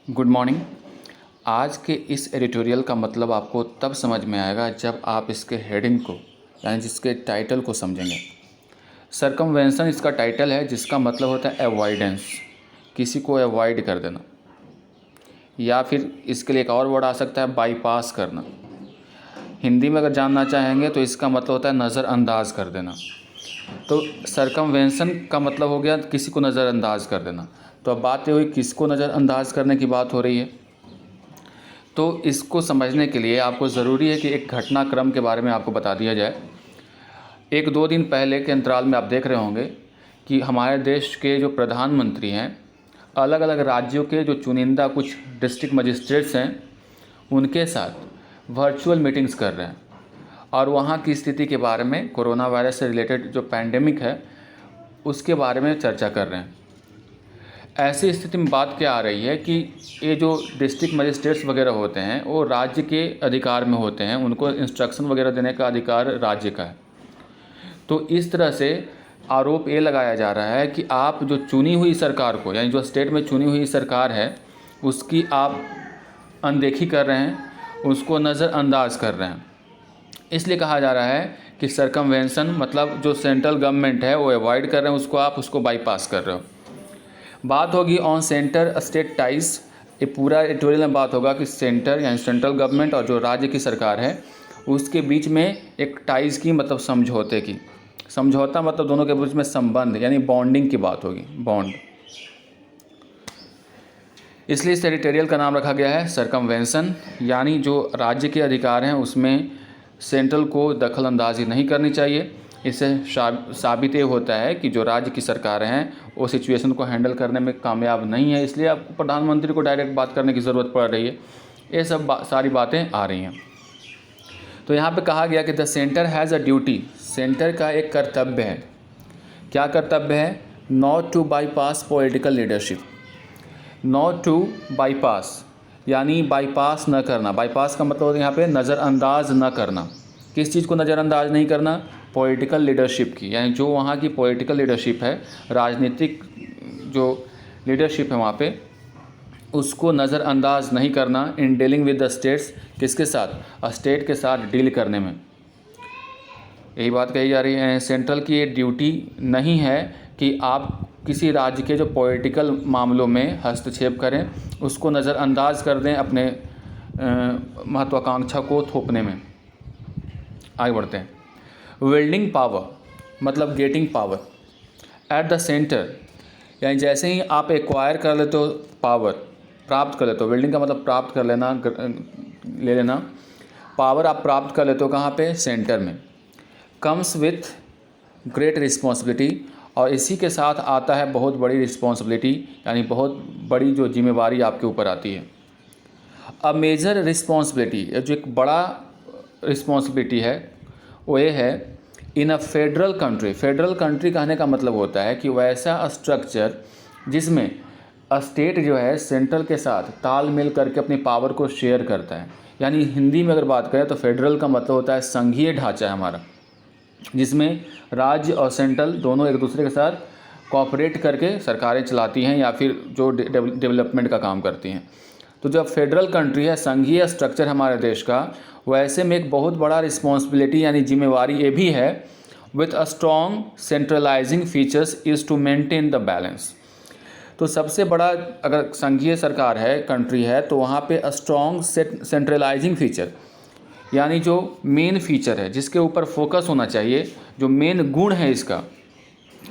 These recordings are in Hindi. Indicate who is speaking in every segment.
Speaker 1: Good morning. आज के इस एडिटोरियल का मतलब आपको तब समझ में आएगा जब आप इसके हेडिंग को यानी जिसके टाइटल को समझेंगे। सरकमवेंशन इसका टाइटल है, जिसका मतलब होता है अवॉइडेंस, किसी को अवॉइड कर देना, या फिर इसके लिए एक और वर्ड आ सकता है बाईपास करना। हिंदी में अगर जानना चाहेंगे तो इसका मतलब होता है नज़रअंदाज कर देना। तो सरकमवेंशन का मतलब हो गया किसी को नज़रअंदाज कर देना। तो अब बात ये हुई किसको नज़रअंदाज करने की बात हो रही है। तो इसको समझने के लिए आपको ज़रूरी है कि एक घटनाक्रम के बारे में आपको बता दिया जाए। 1-2 दिन पहले के अंतराल में आप देख रहे होंगे कि हमारे देश के जो प्रधानमंत्री हैं, अलग अलग राज्यों के जो चुनिंदा कुछ डिस्ट्रिक्ट मजिस्ट्रेट्स हैं, उनके साथ वर्चुअल मीटिंग्स कर रहे हैं और वहाँ की स्थिति के बारे में, कोरोना वायरस से रिलेटेड जो पैंडेमिक है उसके बारे में चर्चा कर रहे हैं। ऐसी स्थिति में बात क्या आ रही है कि ये जो डिस्ट्रिक्ट मजिस्ट्रेट्स वगैरह होते हैं वो राज्य के अधिकार में होते हैं, उनको इंस्ट्रक्शन वगैरह देने का अधिकार राज्य का है। तो इस तरह से आरोप ये लगाया जा रहा है कि आप जो चुनी हुई सरकार को, यानी जो स्टेट में चुनी हुई सरकार है, उसकी आप अनदेखी कर रहे हैं, उसको नज़रअंदाज कर रहे हैं। इसलिए कहा जा रहा है कि सरकमवेंशन मतलब जो सेंट्रल गवर्नमेंट है वो अवॉइड कर रहे हैं, उसको बाईपास कर रहे हो। बात होगी ऑन सेंटर स्टेट टाइज। ये पूरा एडिटोरियल में बात होगा कि सेंटर यानी सेंट्रल गवर्नमेंट और जो राज्य की सरकार है उसके बीच में एक टाइज की, मतलब समझौते की। समझौता मतलब दोनों के बीच में संबंध यानी बॉन्डिंग की बात होगी, बॉन्ड। इसलिए इस एडिटोरियल का नाम रखा गया है सरकमवेंशन, यानी जो राज्य के अधिकार हैं उसमें सेंट्रल को दखल अंदाजी नहीं करनी चाहिए। इससे साबित ये होता है कि जो राज्य की सरकारें हैं वो सिचुएशन को हैंडल करने में कामयाब नहीं है, इसलिए आपको प्रधानमंत्री को डायरेक्ट बात करने की ज़रूरत पड़ रही है। ये सब सारी बातें आ रही हैं। तो यहाँ पे कहा गया कि the centre has a duty, centre का एक कर्तव्य है। क्या कर्तव्य है? Not to bypass political leadership. Not to bypass यानी बाईपास न करना। बाईपास का मतलब यहाँ पे नज़रअंदाज न करना। किस चीज़ को नज़रअंदाज नहीं करना? पॉलिटिकल लीडरशिप की, यानी जो वहाँ की पॉलिटिकल लीडरशिप है, राजनीतिक जो लीडरशिप है वहाँ पे, उसको नज़रअंदाज नहीं करना in dealing with the states. किसके साथ? स्टेट के साथ डील करने में, यही बात कही जा रही है। सेंट्रल की ये ड्यूटी नहीं है कि आप किसी राज्य के जो पॉलिटिकल मामलों में हस्तक्षेप करें, उसको नज़रअंदाज कर दें अपने महत्वाकांक्षा को थोपने में। आगे बढ़ते हैं। विल्डिंग पावर मतलब getting power at the centre, यानी जैसे ही आप एक्वायर कर लेते हो पावर, प्राप्त कर लेते हो। विल्डिंग का मतलब प्राप्त कर लेना, ले लेना। पावर आप प्राप्त कर लेते हो कहाँ पे? सेंटर में। कम्स विथ ग्रेट रिस्पॉन्सिबिलिटी, और इसी के साथ आता है बहुत बड़ी रिस्पॉन्सिबिलिटी, यानी बहुत बड़ी जो जिम्मेवारी आपके ऊपर आती है। अ मेजर रिस्पॉन्सिबिलिटी, जो एक बड़ा रिस्पॉन्सिबिलिटी है वो ये है in a federal country. Federal country कहने का मतलब होता है कि वैसा स्ट्रक्चर जिसमें स्टेट जो है सेंट्रल के साथ तालमेल करके अपनी पावर को शेयर करता है। यानी हिंदी में अगर बात करें तो फेडरल का मतलब होता है संघीय ढांचा है हमारा, जिसमें राज्य और सेंट्रल दोनों एक दूसरे के साथ कोऑपरेट करके सरकारें चलाती हैं या फिर जो डेवलपमेंट का काम करती हैं। तो जब फेडरल कंट्री है, संघीय स्ट्रक्चर हमारे देश का, वैसे में एक बहुत बड़ा रिस्पॉन्सिबिलिटी यानी जिम्मेवारी ये भी है, with a strong centralising features is to maintain the balance. तो सबसे बड़ा अगर संघीय सरकार है, कंट्री है, तो वहाँ पे स्ट्रॉन्ग सेंट्रलाइजिंग फीचर यानी जो मेन फीचर है, जिसके ऊपर फोकस होना चाहिए, जो मेन गुण है इसका,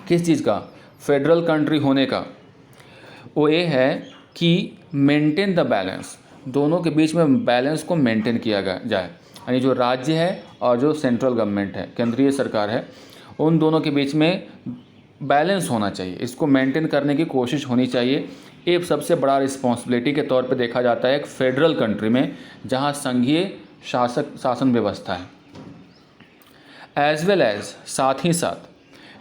Speaker 1: किस चीज़ का? फेडरल कंट्री होने का, वो ये है कि मेंटेन द बैलेंस, दोनों के बीच में बैलेंस को मेंटेन किया जाए। यानी जो राज्य है और जो सेंट्रल गवर्नमेंट है, केंद्रीय सरकार है, उन दोनों के बीच में बैलेंस होना चाहिए, इसको मेंटेन करने की कोशिश होनी चाहिए। एक सबसे बड़ा रिस्पॉन्सिबिलिटी के तौर पे देखा जाता है एक फेडरल कंट्री में, जहाँ संघीय शासन व्यवस्था है। एज वेल एज, साथ ही साथ,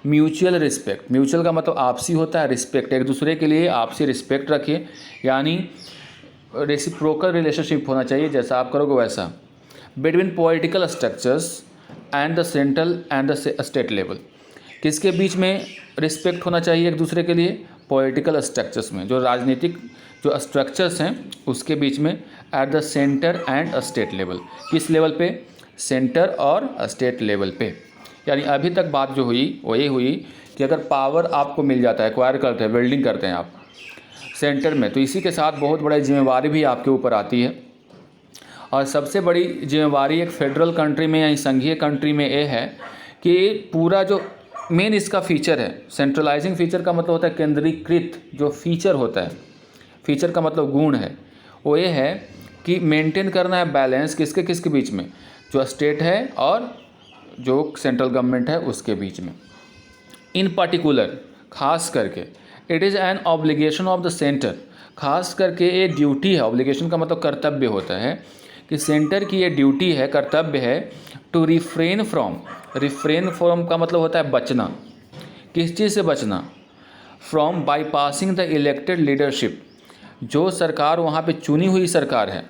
Speaker 1: म्यूचुअल रिस्पेक्ट। म्यूचुअल का मतलब आपसी होता है, रिस्पेक्ट, एक दूसरे के लिए आपसी रिस्पेक्ट रखिए, यानी रेसिप्रोकल रिलेशनशिप होना चाहिए, जैसा आप करोगे वैसा। Between political structures and the central and the state level. किसके बीच में रिस्पेक्ट होना चाहिए एक दूसरे के लिए? पॉलिटिकल स्ट्रक्चर्स में, जो राजनीतिक जो स्ट्रक्चर्स हैं उसके बीच में, at the centre and state level. किस लेवल पे? सेंटर और स्टेट लेवल पे। यानी अभी तक बात जो हुई वो ये हुई कि अगर पावर आपको मिल जाता है, एक्वायर करते हैं, बिल्डिंग करते हैं आप सेंटर में, तो इसी के साथ बहुत बड़ी जिम्मेवारी भी आपके ऊपर आती है। और सबसे बड़ी जिम्मेवारी एक फेडरल कंट्री में या संघीय कंट्री में ये है कि पूरा जो मेन इसका फीचर है, सेंट्रलाइजिंग फीचर का मतलब होता है केंद्रीकृत जो फीचर होता है, फीचर का मतलब गुण है, वो ये है कि मेंटेन करना है बैलेंस किसके किसके बीच में, जो स्टेट है और जो सेंट्रल गवर्नमेंट है उसके बीच में। इन पर्टिकुलर, खास करके, it is an obligation of the centre, खास करके ये ड्यूटी है, ऑब्लिगेशन का मतलब कर्तव्य होता है कि सेंटर की ये ड्यूटी है, कर्तव्य है, टू रिफ्रेन फ्रॉम का मतलब होता है बचना। किस चीज़ से बचना? From bypassing the elected leadership, जो सरकार वहाँ पे चुनी हुई सरकार है,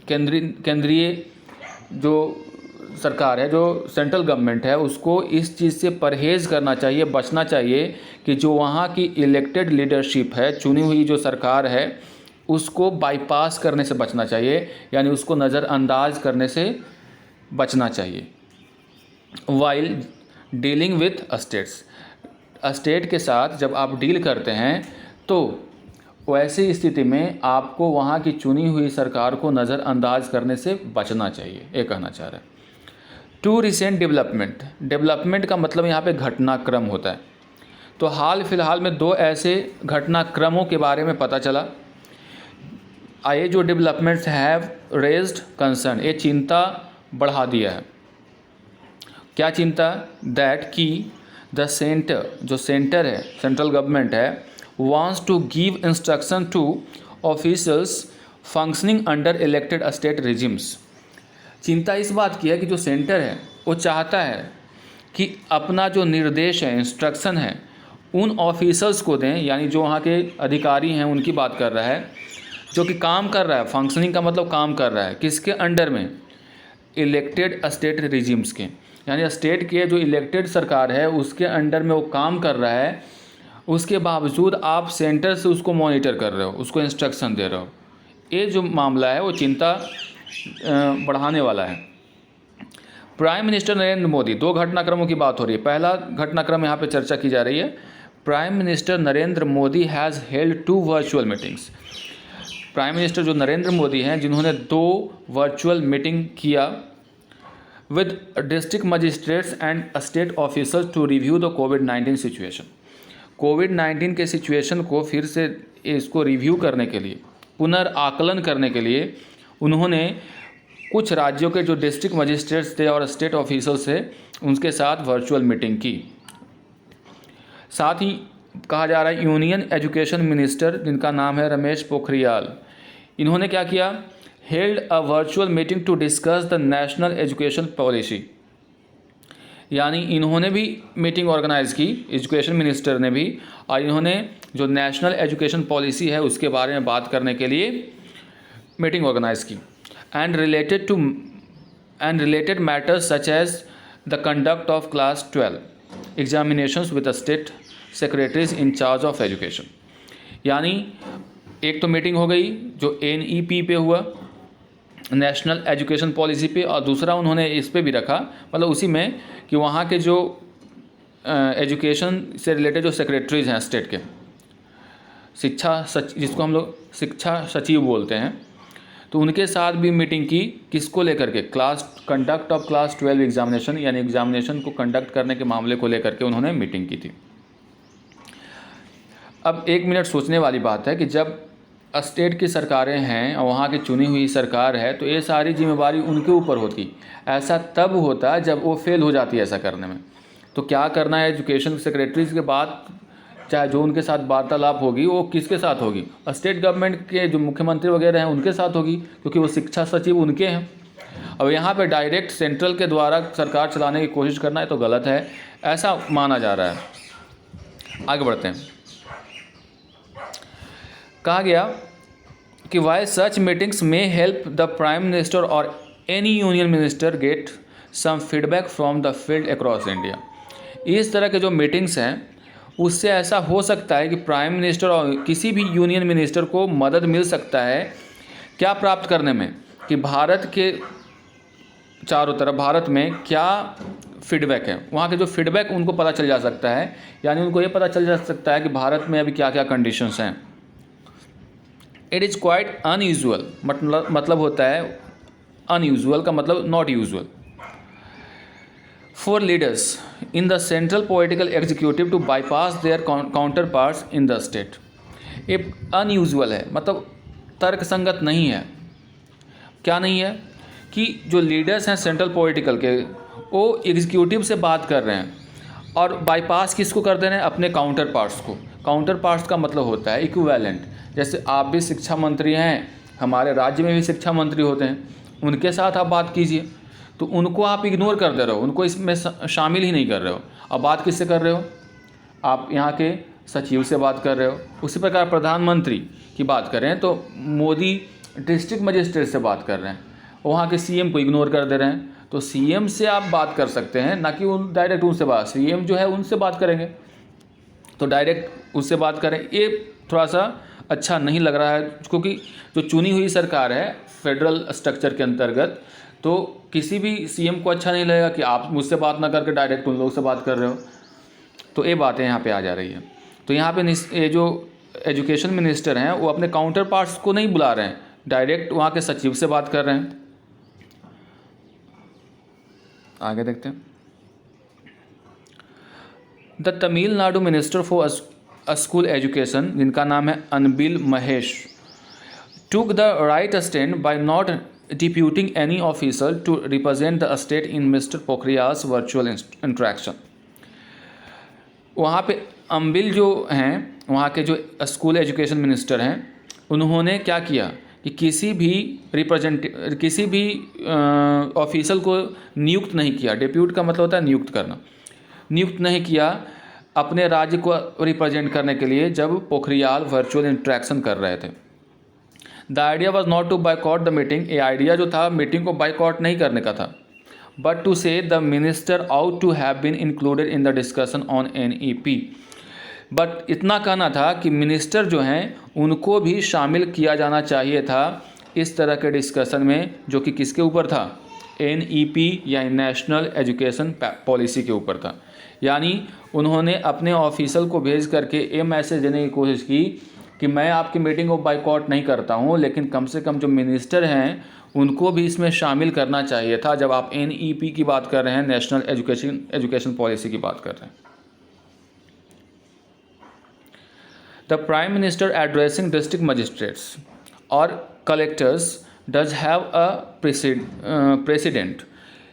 Speaker 1: केंद्रीय जो सरकार है, जो सेंट्रल गवर्नमेंट है, उसको इस चीज़ से परहेज़ करना चाहिए, बचना चाहिए कि जो वहाँ की इलेक्टेड लीडरशिप है, चुनी हुई जो सरकार है, उसको बाईपास करने से बचना चाहिए, यानी उसको नज़रअंदाज करने से बचना चाहिए। While dealing with states, state के साथ जब आप डील करते हैं तो वैसी स्थिति में आपको वहाँ की चुनी हुई सरकार को नज़रअंदाज करने से बचना चाहिए, ये कहना चाह रहा है। टू रिसेंट डेवलपमेंट का मतलब यहाँ पे घटनाक्रम होता है। तो हाल फिलहाल में दो ऐसे घटनाक्रमों के बारे में पता चला। ये जो डेवलपमेंट्स हैव रेज्ड कंसर्न, ये चिंता बढ़ा दिया है। क्या चिंता? दैट कि द सेंटर, जो सेंटर है, सेंट्रल गवर्नमेंट है, wants to give instruction to officers functioning under elected state regimes. चिंता इस बात की है कि जो सेंटर है वो चाहता है कि अपना जो निर्देश है, इंस्ट्रक्शन है, उन ऑफिसर्स को दें, यानी जो वहाँ के अधिकारी हैं उनकी बात कर रहा है, जो कि काम कर रहा है, फंक्शनिंग का मतलब काम कर रहा है, किसके अंडर में? इलेक्टेड स्टेट रिजिम्स के, यानी स्टेट के जो इलेक्टेड सरकार है उसके अंडर में वो काम कर रहा है। उसके बावजूद आप सेंटर से उसको मॉनिटर कर रहे हो, उसको इंस्ट्रक्शन दे रहे हो। ये जो मामला है वो चिंता बढ़ाने वाला है। प्राइम मिनिस्टर नरेंद्र मोदी, दो घटनाक्रमों की बात हो रही है। पहला घटनाक्रम यहाँ पे चर्चा की जा रही है, prime minister Narendra Modi has held 2 virtual meetings. Prime minister जो नरेंद्र मोदी हैं, जिन्होंने 2 वर्चुअल मीटिंग किया with district magistrates and state officers to review the कोविड-19 सिचुएशन। कोविड-19 के सिचुएशन को फिर से इसको रिव्यू करने के लिए, पुनर्आकलन करने के लिए उन्होंने कुछ राज्यों के जो डिस्ट्रिक्ट मजिस्ट्रेट्स थे और स्टेट ऑफिसर्स थे उनके साथ वर्चुअल मीटिंग की। साथ ही कहा जा रहा है यूनियन एजुकेशन मिनिस्टर, जिनका नाम है रमेश पोखरियाल, इन्होंने क्या किया? Held a virtual meeting to discuss the national education policy. यानी इन्होंने भी मीटिंग ऑर्गेनाइज़ की, एजुकेशन मिनिस्टर ने भी, और इन्होंने जो नेशनल एजुकेशन पॉलिसी है उसके बारे में बात करने के लिए मीटिंग ऑर्गेनाइज की। And related matters such as the conduct of class 12 examinations with the state secretaries in charge of education. यानी एक तो मीटिंग हो गई जो NEP पे हुआ, नेशनल एजुकेशन पॉलिसी पे, और दूसरा उन्होंने इस पे भी रखा, मतलब उसी में कि वहाँ के जो एजुकेशन से रिलेटेड जो सेक्रेटरीज हैं स्टेट के, जिसको हम लोग शिक्षा सचिव बोलते हैं, तो उनके साथ भी मीटिंग की। किसको लेकर के? कंडक्ट ऑफ क्लास 12 एग्जामिनेशन, यानी एग्जामिनेशन को कंडक्ट करने के मामले को लेकर के उन्होंने मीटिंग की थी। अब 1 मिनट सोचने वाली बात है कि जब स्टेट की सरकारें हैं और वहाँ की चुनी हुई सरकार है, तो ये सारी जिम्मेवारी उनके ऊपर होती। ऐसा तब होता है जब वो फेल हो जाती है ऐसा करने में। तो क्या करना है? एजुकेशन सेक्रेटरीज के बाद चाहे जो उनके साथ वार्तालाप होगी वो किसके साथ होगी? स्टेट गवर्नमेंट के जो मुख्यमंत्री वगैरह हैं उनके साथ होगी, क्योंकि वो शिक्षा सचिव उनके हैं। अब यहाँ पे डायरेक्ट सेंट्रल के द्वारा सरकार चलाने की कोशिश करना है तो गलत है, ऐसा माना जा रहा है। आगे बढ़ते हैं। कहा गया कि वाई सच मीटिंग्स में हेल्प द प्राइम मिनिस्टर और any union minister get some feedback from the field across India. इस तरह के जो मीटिंग्स हैं उससे ऐसा हो सकता है कि प्राइम मिनिस्टर और किसी भी यूनियन मिनिस्टर को मदद मिल सकता है क्या प्राप्त करने में, कि भारत के चारों तरफ भारत में क्या फीडबैक है, वहाँ के जो फीडबैक उनको पता चल जा सकता है। यानी उनको ये पता चल जा सकता है कि भारत में अभी क्या क्या कंडीशंस हैं। इट इज़ क्वाइट अनयूजुअल, मतलब होता है अनयूजुअल का मतलब not usual, for leaders in the central political executive to bypass their counterparts in the state. ये अनयूजुअल है, मतलब तर्कसंगत नहीं है। क्या नहीं है कि जो लीडर्स हैं सेंट्रल पॉलिटिकल के, वो एग्जीक्यूटिव से बात कर रहे हैं और बाईपास किसको कर दे रहे हैं, अपने काउंटर पार्ट्स को। काउंटर पार्ट्स का मतलब होता है इक्विवेलेंट। जैसे आप भी शिक्षा मंत्री हैं, हमारे राज्य में भी शिक्षा मंत्री होते हैं, उनके साथ आप बात कीजिए, तो उनको आप इग्नोर कर दे रहे हो, उनको इसमें शामिल ही नहीं कर रहे हो। अब बात किससे कर रहे हो, आप यहाँ के सचिव से बात कर रहे हो। उसी प्रकार प्रधानमंत्री की बात करें तो मोदी डिस्ट्रिक्ट मजिस्ट्रेट से बात कर रहे हैं, वहाँ के सीएम को इग्नोर कर दे रहे हैं। तो सीएम से आप बात कर सकते हैं, ना कि डायरेक्ट उनसे बात, सीएम जो है उनसे बात करेंगे तो डायरेक्ट उससे बात करें। ये थोड़ा सा अच्छा नहीं लग रहा है, क्योंकि जो चुनी हुई सरकार है फेडरल स्ट्रक्चर के अंतर्गत, तो किसी भी सीएम को अच्छा नहीं लगेगा कि आप मुझसे बात ना करके डायरेक्ट उन लोगों से बात कर रहे हो। तो ये बातें यहाँ पे आ जा रही है। तो यहाँ पे ये जो एजुकेशन मिनिस्टर हैं वो अपने काउंटर पार्ट्स को नहीं बुला रहे हैं, डायरेक्ट वहाँ के सचिव से बात कर रहे हैं। आगे देखते हैं। The Tamil Nadu minister for school education, जिनका नाम है Anbil Mahesh, took the right stand by not deputing any officer to represent the state in mister Pokhriyal's virtual interaction. वहाँ पे अम्बिल जो हैं, वहाँ के जो स्कूल एजुकेशन मिनिस्टर हैं, उन्होंने क्या किया कि किसी भी ऑफिसर को नियुक्त नहीं किया। डिप्यूट का मतलब होता है नियुक्त करना, नियुक्त नहीं किया अपने राज्य को रिप्रेजेंट करने के लिए जब पोखरियाल वर्चुअल इंट्रैक्शन कर रहे थे। The idea was not to boycott the meeting, ये आइडिया जो था मीटिंग को बाइकआउट नहीं करने का था, but to say the minister ought to have been included in the discussion on NEP। But इतना कहना था कि मिनिस्टर जो हैं उनको भी शामिल किया जाना चाहिए था इस तरह के डिस्कशन में, जो कि किसके ऊपर था, NEP या नेशनल एजुकेशन पॉलिसी के ऊपर था। यानी उन्होंने अपने ऑफिसर को भेज करके ये मैसेज देने की कोशिश की कि मैं आपकी मीटिंग को बाइकआउट नहीं करता हूँ, लेकिन कम से कम जो मिनिस्टर हैं उनको भी इसमें शामिल करना चाहिए था जब आप NEP की बात कर रहे हैं, नेशनल एजुकेशन पॉलिसी की बात कर रहे हैं। The prime minister addressing district magistrates और collectors does have a precedent,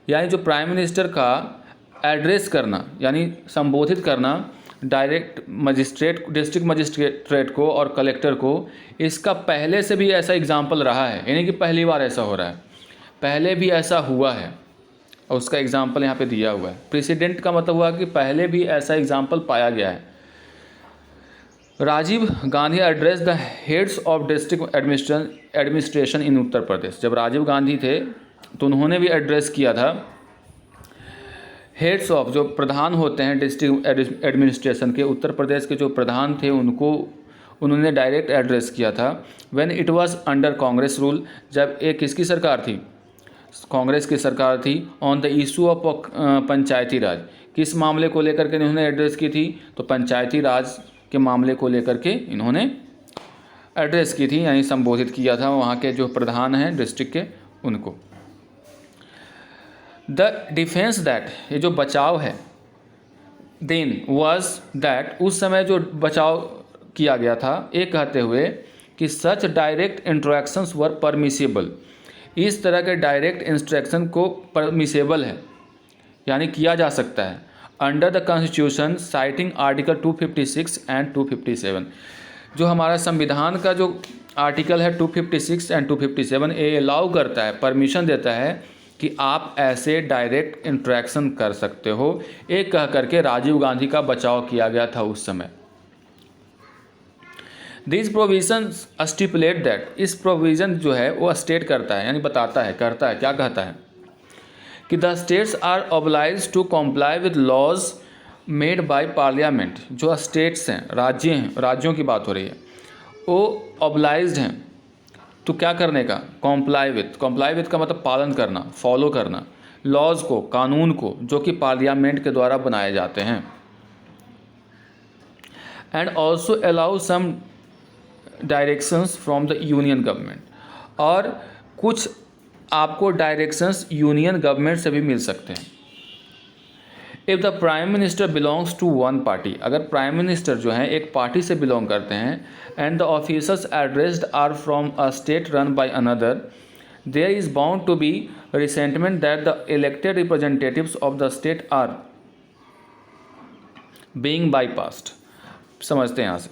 Speaker 1: यानी जो प्राइम मिनिस्टर का एड्रेस करना यानी संबोधित करना डायरेक्ट मजिस्ट्रेट, डिस्ट्रिक्ट मजिस्ट्रेट को और कलेक्टर को, इसका पहले से भी ऐसा एग्जाम्पल रहा है, यानी कि पहली बार ऐसा हो रहा है, पहले भी ऐसा हुआ है और उसका एग्जाम्पल यहाँ पे दिया हुआ है। प्रेसिडेंट का मतलब हुआ कि पहले भी ऐसा एग्जाम्पल पाया गया है। Rajiv Gandhi address the heads of district administration in Uttar Pradesh. जब राजीव गांधी थे तो उन्होंने भी एड्रेस किया था हेड्स ऑफ, जो प्रधान होते हैं डिस्ट्रिक्ट एडमिनिस्ट्रेशन के, उत्तर प्रदेश के जो प्रधान थे उनको उन्होंने डायरेक्ट एड्रेस किया था। When it was under Congress rule, जब एक किसकी सरकार थी, कांग्रेस की सरकार थी। ऑन द इशू ऑफ पंचायती राज, किस मामले को लेकर के इन्होंने एड्रेस की थी, तो पंचायती राज के मामले को लेकर के इन्होंने एड्रेस की थी, यानी संबोधित किया था वहाँ के जो प्रधान हैं डिस्ट्रिक्ट के उनको। द डिफेंस दैट, ये जो बचाव है, देन वाज दैट, उस समय जो बचाव किया गया था, ये कहते हुए कि सच डायरेक्ट इंट्रैक्शंस वर परमिसेबल, इस तरह के डायरेक्ट इंस्ट्रक्शन को परमिसेबल है यानी किया जा सकता है under the constitution citing article 256 and 257। जो हमारा संविधान का जो आर्टिकल है 256 एंड 257 ये अलाउ करता है, परमिशन देता है कि आप ऐसे डायरेक्ट इंट्रैक्शन कर सकते हो। एक कह करके राजीव गांधी का बचाव किया गया था उस समय। दिस प्रोविजंस स्टिपुलेट दैट, इस प्रोविज़न जो है वो स्टेट करता है यानी बताता है, करता है, क्या कहता है कि the states are obliged to comply with laws made by parliament, जो स्टेट्स हैं, राज्य हैं, राज्यों की बात हो रही है, वो ऑब्लाइज्ड हैं तो क्या करने का, कॉम्प्लाई विथ का मतलब पालन करना, फॉलो करना लॉज को, कानून को, जो कि पार्लियामेंट के द्वारा बनाए जाते हैं। And also allow some directions from the union government, और कुछ आपको डायरेक्शंस यूनियन गवर्नमेंट से भी मिल सकते हैं। If the prime minister belongs to one party, अगर प्राइम मिनिस्टर जो हैं एक पार्टी से बिलोंग करते हैं, and the officers addressed are from a state run by another, there is bound to be resentment that the elected representatives of the state are being bypassed. समझते हैं यहाँ से,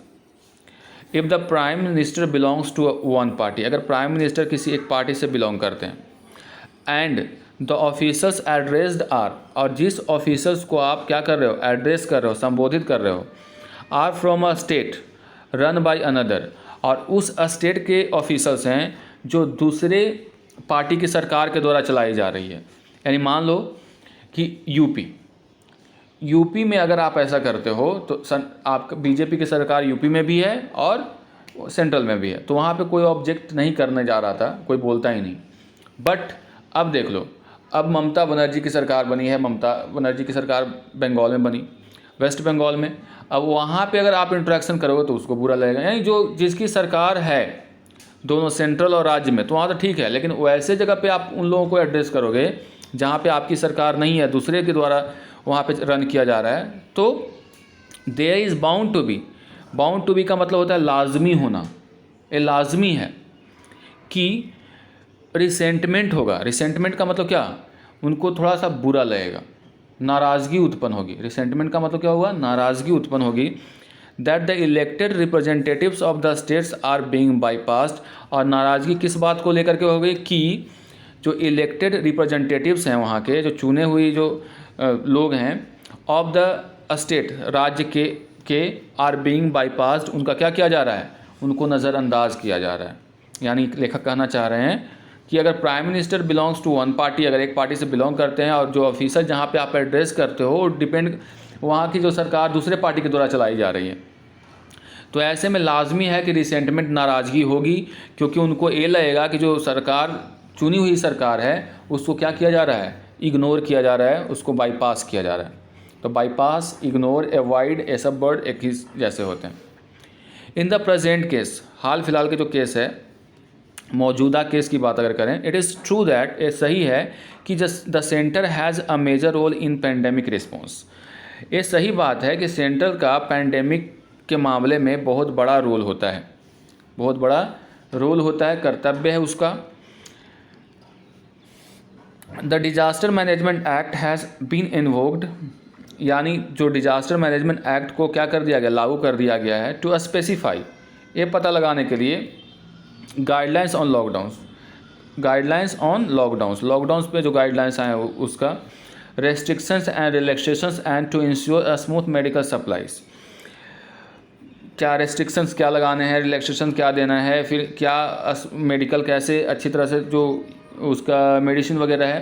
Speaker 1: if the prime minister belongs to one party, अगर प्राइम मिनिस्टर किसी एक पार्टी से बिलोंग करते हैं, and the officers addressed are, और जिस ऑफिसर्स को आप क्या कर रहे हो, एड्रेस कर रहे हो, संबोधित कर रहे हो, are from a state run by another, और उस स्टेट के ऑफिसर्स हैं जो दूसरे पार्टी की सरकार के द्वारा चलाई जा रही है। यानी मान लो कि यूपी में अगर आप ऐसा करते हो तो आपका बीजेपी की सरकार यूपी में भी है और सेंट्रल में भी है, तो वहाँ पे कोई ऑब्जेक्ट नहीं करने जा रहा था, कोई बोलता ही नहीं। बट अब देख लो, अब ममता बनर्जी की सरकार बनी है, ममता बनर्जी की सरकार बंगाल में बनी, वेस्ट बंगाल में। अब वहाँ पे अगर आप इंटरेक्शन करोगे तो उसको बुरा लगेगा। यानी जो जिसकी सरकार है दोनों सेंट्रल और राज्य में, तो वहाँ तो ठीक है, लेकिन वैसे जगह पे आप उन लोगों को एड्रेस करोगे जहाँ पे आपकी सरकार नहीं है, दूसरे के द्वारा वहाँ पे रन किया जा रहा है, तो there is bound to be का मतलब होता है लाजमी होना। ये लाजमी है कि रिसेंटमेंट होगा। रिसेंटमेंट का मतलब क्या, उनको थोड़ा सा बुरा लगेगा, नाराज़गी उत्पन्न होगी। रिसेंटमेंट का मतलब क्या होगा, नाराज़गी उत्पन्न होगी। That the elected representatives of the states are being bypassed, और नाराज़गी किस बात को लेकर के होगी कि जो इलेक्टेड रिप्रेजेंटेटिव्स हैं वहाँ के, जो चुने हुए जो लोग हैं, ऑफ द स्टेट, राज्य के आर बीइंग बाईपास्ड, उनका क्या किया जा रहा है, उनको नज़रअंदाज किया जा रहा है। यानी लेखक कहना चाह रहे हैं कि अगर prime minister belongs to one party, अगर एक पार्टी से बिलोंग करते हैं, और जो ऑफिसर जहाँ पे आप एड्रेस करते हो डिपेंड, वहाँ की जो सरकार दूसरे पार्टी के द्वारा चलाई जा रही है, तो ऐसे में लाजमी है कि रिसेंटमेंट, नाराज़गी होगी, क्योंकि उनको ये लगेगा कि जो सरकार, चुनी हुई सरकार है, उसको क्या किया जा रहा है, इग्नोर किया जा रहा है, उसको बाईपास किया जा रहा है। तो बाईपास, इग्नोर, अवॉइड, ये सब वर्ड एक ही जैसे होते हैं। इन द प्रेजेंट केस, हाल फिलहाल के जो केस है, मौजूदा केस की बात अगर करें, इट इज़ ट्रू दैट, ये सही है कि the centre has a major role in pandemic response. ये सही बात है कि सेंटर का पैंडेमिक के मामले में बहुत बड़ा रोल होता है, बहुत बड़ा रोल होता है, कर्तव्य है उसका। The disaster management act has been invoked, यानी जो डिजास्टर मैनेजमेंट एक्ट को क्या कर दिया गया, लागू कर दिया गया है, टू स्पेसिफाई, ये पता लगाने के लिए, गाइडलाइंस ऑन लॉकडाउन्स पे जो गाइडलाइंस आए हैं उसका, restrictions and relaxations and to ensure a smooth medical supplies, क्या रेस्ट्रिक्शंस क्या लगाने हैं, रिलैक्सेशन क्या देना है, फिर क्या मेडिकल कैसे अच्छी तरह से जो उसका मेडिसिन वगैरह है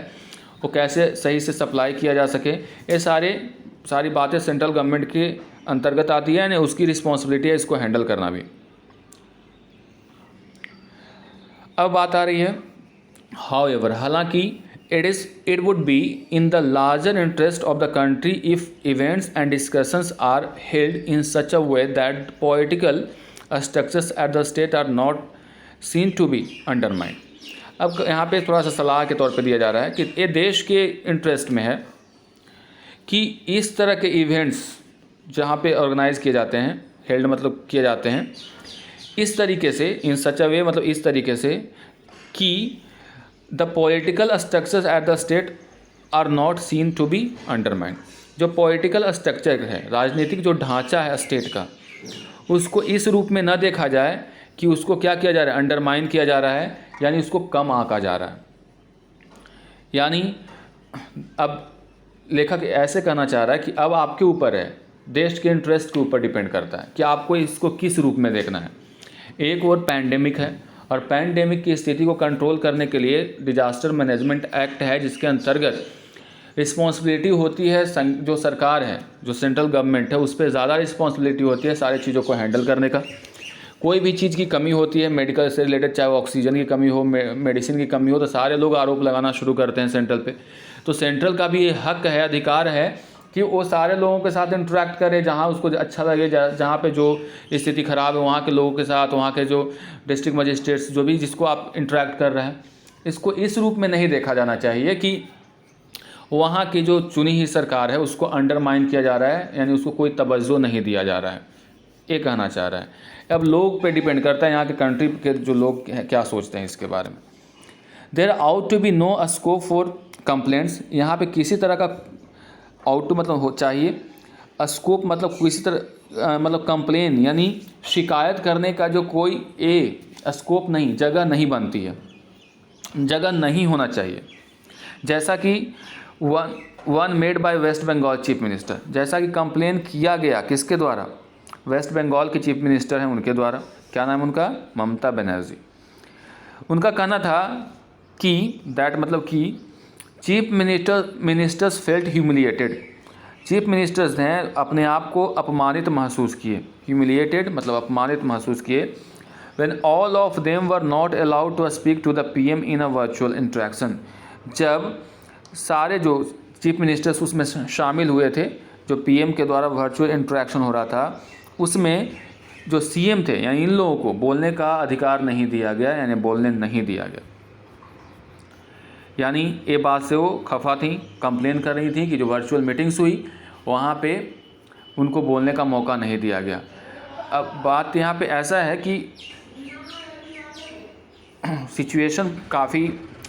Speaker 1: वो कैसे सही से सप्लाई किया जा सके, ये सारी बातें सेंट्रल गवर्नमेंट के अंतर्गत आती है, यानी उसकी रिस्पॉन्सिबिलिटी है इसको हैंडल करना भी। अब बात आ रही है हाउएवर, हालांकि it would be in the larger interest of the country if events and discussions are held in such a way that political structures at the state are not seen to be undermined। अब यहाँ पे थोड़ा सा सलाह के तौर पे दिया जा रहा है कि ये देश के इंटरेस्ट में है कि इस तरह के इवेंट्स जहाँ पे ऑर्गेनाइज किए जाते हैं, हेल्ड मतलब किए जाते हैं, इस तरीके से, इन सच अ वे मतलब इस तरीके से कि the political structures at the state are not seen to be undermined. जो पॉलिटिकल स्ट्रक्चर है, राजनीतिक जो ढांचा है स्टेट का, उसको इस रूप में न देखा जाए कि उसको क्या किया जा रहा है, अंडरमाइन किया जा रहा है, यानी उसको कम आंका जा रहा है। यानी अब लेखक ऐसे कहना चाह रहा है कि अब आपके ऊपर है, देश के इंटरेस्ट के ऊपर डिपेंड करता है कि आपको इसको किस रूप में देखना है। एक और पैंडेमिक है, और पैंडेमिक की स्थिति को कंट्रोल करने के लिए डिजास्टर मैनेजमेंट एक्ट है, जिसके अंतर्गत रिस्पॉन्सिबिलिटी होती है जो सरकार है, जो सेंट्रल गवर्नमेंट है, उस पर ज़्यादा रिस्पॉन्सिबिलिटी होती है सारी चीज़ों को हैंडल करने का। कोई भी चीज़ की कमी होती है मेडिकल से रिलेटेड, चाहे वो ऑक्सीजन की कमी हो, मेडिसिन की कमी हो, तो सारे लोग आरोप लगाना शुरू करते हैं सेंट्रल पे। तो सेंट्रल का भी ये हक है, अधिकार है कि वो सारे लोगों के साथ इंटरेक्ट करे, जहाँ उसको अच्छा लगे, जहाँ पे जो स्थिति ख़राब है वहाँ के लोगों के साथ, वहाँ के जो डिस्ट्रिक्ट मजिस्ट्रेट्स, जो भी जिसको आप इंटरेक्ट कर रहे हैं, इसको इस रूप में नहीं देखा जाना चाहिए कि वहाँ की जो चुनी हुई सरकार है उसको अंडरमाइन किया जा रहा है, यानी उसको कोई तवज्जो नहीं दिया जा रहा है, ये कहना चाह रहा है। अब लोग पे डिपेंड करता है, यहाँ के कंट्री के जो लोग हैं क्या सोचते हैं इसके बारे में। There ought to be no a scope for complaints, यहाँ पे किसी तरह का आउट टू मतलब हो चाहिए, स्कोप मतलब किसी तरह मतलब कंप्लेन यानी शिकायत करने का जो कोई स्कोप नहीं, जगह नहीं बनती है, जगह नहीं होना चाहिए। जैसा कि one made by West Bengal chief minister, जैसा कि कंप्लेन किया गया किसके द्वारा, वेस्ट बंगाल के चीफ मिनिस्टर हैं उनके द्वारा। क्या नाम उनका, ममता बनर्जी। उनका कहना था कि दैट मतलब कि chief ministers felt humiliated, chief ministers ने अपने आप को अपमानित महसूस किए, ह्यूमिलिएटेड मतलब अपमानित महसूस किए, when all of them were not allowed to speak to the PM in a virtual interaction, जब सारे जो चीफ मिनिस्टर्स उसमें शामिल हुए थे, जो पीएम के द्वारा वर्चुअल इंटरेक्शन हो रहा था, उसमें जो सीएम थे यानी इन लोगों को बोलने का अधिकार नहीं दिया गया, यानी बोलने नहीं दिया गया। यानी ये बात से वो खफा थी, कंप्लेन कर रही थी कि जो वर्चुअल मीटिंग्स हुई वहाँ पे उनको बोलने का मौका नहीं दिया गया। अब बात यहाँ पे ऐसा है कि सिचुएशन काफ़ी,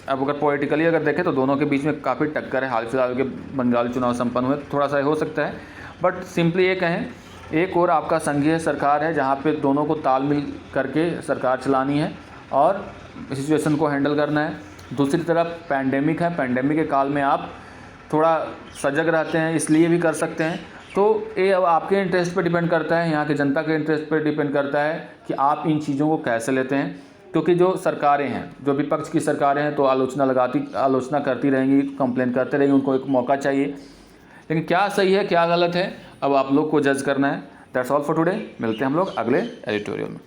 Speaker 1: अब अगर पॉलिटिकली अगर देखें तो दोनों के बीच में काफ़ी टक्कर है। हाल फिलहाल के बंगाल चुनाव संपन्न हुए, थोड़ा सा हो सकता है, बट सिंपली ये कहें, एक और आपका संघीय सरकार है जहाँ पे दोनों को तालमेल करके सरकार चलानी है और सिचुएशन को हैंडल करना है। दूसरी तरफ पैंडेमिक है, पैंडेमिक के काल में आप थोड़ा सजग रहते हैं, इसलिए भी कर सकते हैं। तो ये अब आपके इंटरेस्ट पे डिपेंड करता है, यहाँ की जनता के इंटरेस्ट पे डिपेंड करता है कि आप इन चीज़ों को कैसे लेते हैं। क्योंकि जो सरकारें हैं, जो विपक्ष की सरकारें हैं, तो आलोचना करती रहेंगी, कंप्लेन करते रहेंगे, उनको एक मौका चाहिए। लेकिन क्या सही है क्या गलत है अब आप लोग को जज करना है। That's all for today. मिलते हैं हम लोग अगले एडिटोरियल में।